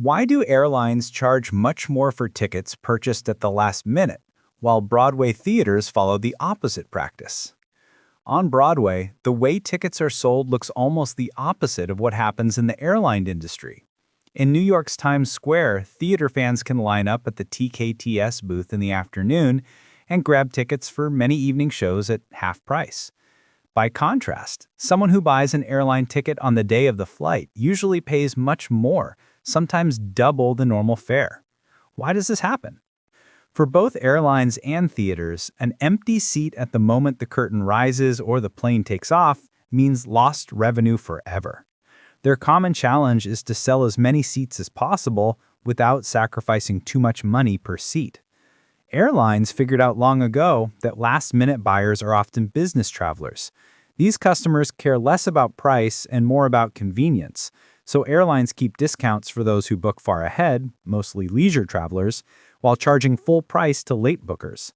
Why do airlines charge much more for tickets purchased at the last minute, while Broadway theaters follow the opposite practice? On Broadway, the way tickets are sold looks almost the opposite of what happens in the airline industry. In New York's Times Square, theater fans can line up at the TKTS booth in the afternoon and grab tickets for many evening shows at half price. By contrast, someone who buys an airline ticket on the day of the flight usually pays much more, sometimes double the normal fare. Why does this happen? For both airlines and theaters, an empty seat at the moment the curtain rises or the plane takes off means lost revenue forever. Their common challenge is to sell as many seats as possible without sacrificing too much money per seat. Airlines figured out long ago that last-minute buyers are often business travelers. These customers care less about price and more about convenience, so airlines keep discounts for those who book far ahead, mostly leisure travelers, while charging full price to late bookers.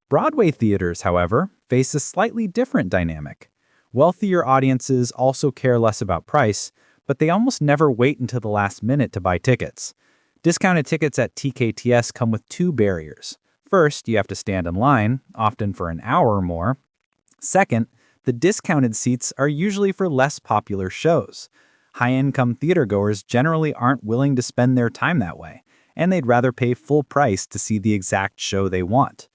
Broadway theaters, however, face a slightly different dynamic. Wealthier audiences also care less about price, but they almost never wait until the last minute to buy tickets. Discounted tickets at TKTS come with two barriers. First, you have to stand in line, often for an hour or more. Second, the discounted seats are usually for less popular shows. High-income theatergoers generally aren't willing to spend their time that way, and they'd rather pay full price to see the exact show they want.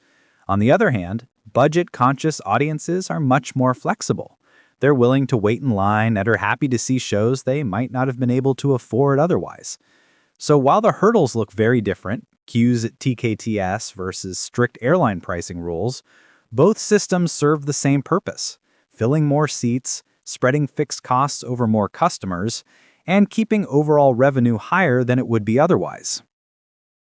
On the other hand, budget-conscious audiences are much more flexible. They're willing to wait in line and are happy to see shows they might not have been able to afford otherwise. So while the hurdles look very different, queues at TKTS versus strict airline pricing rules, both systems serve the same purpose: filling more seats, spreading fixed costs over more customers, and keeping overall revenue higher than it would be otherwise.